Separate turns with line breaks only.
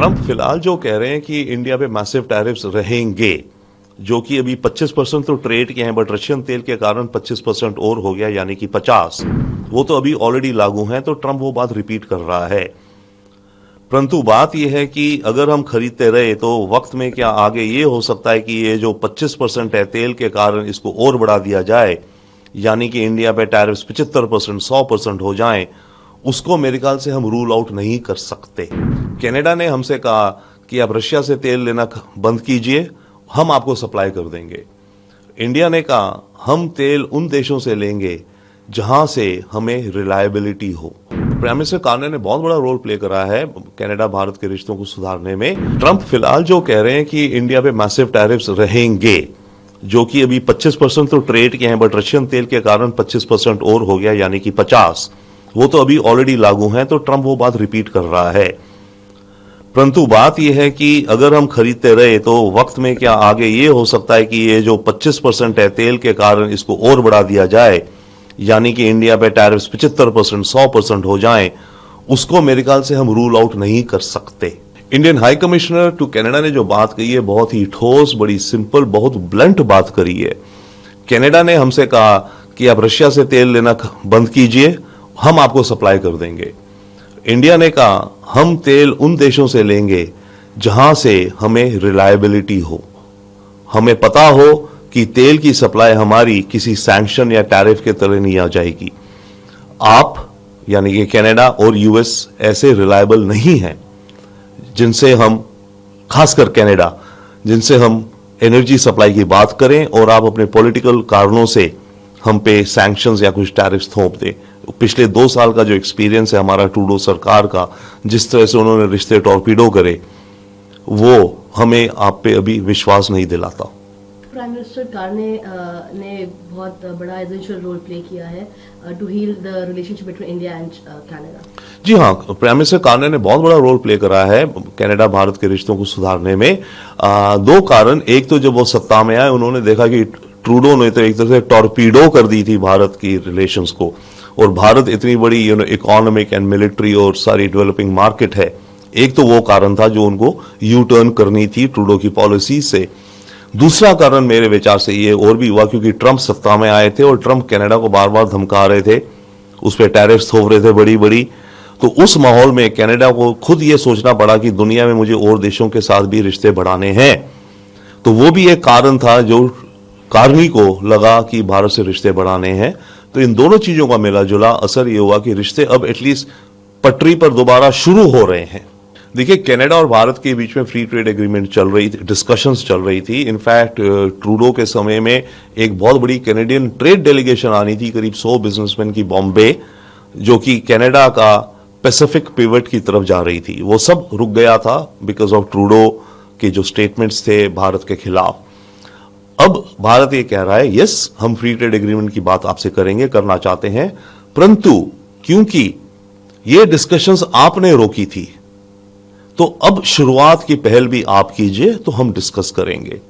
Trump फिलहाल जो कह रहे हैं कि इंडिया पे मैसिव टैरिफ्स रहेंगे, जो कि अभी 25% तो ट्रेड के हैं, बट रशियन तेल के कारण 25% और हो गया, यानी कि 50, वो तो अभी ऑलरेडी लागू हैं। तो ट्रंप वो बात रिपीट कर रहा है। परंतु बात यह है कि अगर हम खरीदते रहे तो वक्त में क्या आगे ये हो सकता है कि ये जो 25% है तेल के कारण, इसको और बढ़ा दिया जाए, यानी कि इंडिया पे टैरिफ्स 75%, 100% हो जाएं। उसको मेरे ख्याल से हम रूल आउट नहीं कर सकते। कनाडा ने हमसे कहा कि आप रशिया से तेल लेना बंद कीजिए, हम आपको सप्लाई कर देंगे। इंडिया ने कहा हम तेल उन देशों से लेंगे जहां से हमें रिलायबिलिटी हो। प्राइम मिनिस्टर कार्ने ने बहुत बड़ा रोल प्ले करा है कनाडा भारत के रिश्तों को सुधारने में। ट्रंप फिलहाल जो कह रहे हैं कि इंडिया पे मैसिव टैरिफ्स रहेंगे, जो कि अभी 25% तो ट्रेड के हैं, बट रशियन तेल के कारण 25% और हो गया, यानी कि 50, वो तो अभी ऑलरेडी लागू हैं। तो ट्रंप वो बात रिपीट कर रहा है। परंतु बात यह है कि अगर हम खरीदते रहे तो वक्त में क्या आगे ये हो सकता है कि ये जो 25% है तेल के कारण, इसको और बढ़ा दिया जाए, यानी कि इंडिया पे टैरिफ्स 75%, 100% हो जाएं। उसको मेरे ख्याल से हम रूल आउट नहीं कर सकते। Indian high commissioner to Canada ने जो बात कही है बहुत ही ठोस, बड़ी सिंपल, बहुत ब्लंट बात करी है। कनाडा ने हमसे कहा कि आप रशिया से तेल लेना बंद कीजिए, हम आपको सप्लाई कर देंगे। इंडिया ने कहा हम तेल उन देशों से लेंगे जहां से हमें रिलायबिलिटी हो, हमें पता हो कि तेल की सप्लाई हमारी किसी सैंक्शन या टैरिफ के तले नहीं आ जाएगी। आप यानी कि कनाडा और यूएस ऐसे रिलायबल नहीं हैं जिनसे हम, खासकर कनाडा, जिनसे हम एनर्जी सप्लाई की बात करें और आप अपने पॉलिटिकल कारणों से हम पे सैंक्शंस या कुछ टैरिफ्स थोप दें। पिछले 2 साल का जो एक्सपीरियंस है हमारा ट्रूडो सरकार का, जिस तरह से उन्होंने रिश्ते टॉर्पीडो करे, वो हमें आप पे अभी विश्वास नहीं दिलाता।
प्राइम मिनिस्टर कार्ने ने बहुत बड़ा एसेंशियल रोल प्ले किया है to heal the relationship between India and Canada. जी हाँ,
प्राइम मिनिस्टर कार्ने ने बहुत बड़ा रोल प्ले करा है कनाडा भारत के रिश्तों को सुधारने में। 2 कारण। एक तो जब वो सत्ता में आए उन्होंने देखा कि ट्रूडो ने तो एक तरह से टॉर्पीडो कर दी थी भारत की रिलेशंस को, और भारत इतनी बड़ी इकोनॉमिक एंड मिलिट्री और सारी डेवलपिंग मार्केट है। एक तो वो कारण था जो उनको यू टर्न करनी थी ट्रूडो की पॉलिसी से। दूसरा कारण मेरे विचार से ये और भी हुआ क्योंकि ट्रंप सत्ता में आए थे और ट्रंप कनाडा को बार बार धमका रहे थे, उस पर टैरिफ्स थोप रहे थे बड़ी बड़ी। तो उस माहौल में कनाडा को खुद ये सोचना पड़ा कि दुनिया में मुझे और देशों के साथ भी रिश्ते बढ़ाने हैं। तो वो भी एक कारण था जो कार्नी को लगा कि भारत से रिश्ते बढ़ाने हैं। तो इन दोनों चीजों का मिला जुला असर ये हुआ कि रिश्ते अब एटलीस्ट पटरी पर दोबारा शुरू हो रहे हैं। देखिए, कनाडा और भारत के बीच में फ्री ट्रेड एग्रीमेंट चल रही थी, डिस्कशंस चल रही थी। इनफैक्ट ट्रूडो के समय में एक बहुत बड़ी कैनेडियन ट्रेड डेलीगेशन आनी थी, करीब 100 बिजनेसमैन की, बॉम्बे, जो कि कनाडा का पैसिफिक पिवट की तरफ जा रही थी। वो सब रुक गया था बिकॉज ऑफ ट्रूडो के जो स्टेटमेंट्स थे भारत के खिलाफ। अब भारत ये कह रहा है यस, हम फ्री ट्रेड एग्रीमेंट की बात आपसे करेंगे, करना चाहते हैं, परंतु क्योंकि ये डिस्कशंस आपने रोकी थी तो अब शुरुआत की पहल भी आप कीजिए, तो हम डिस्कस करेंगे।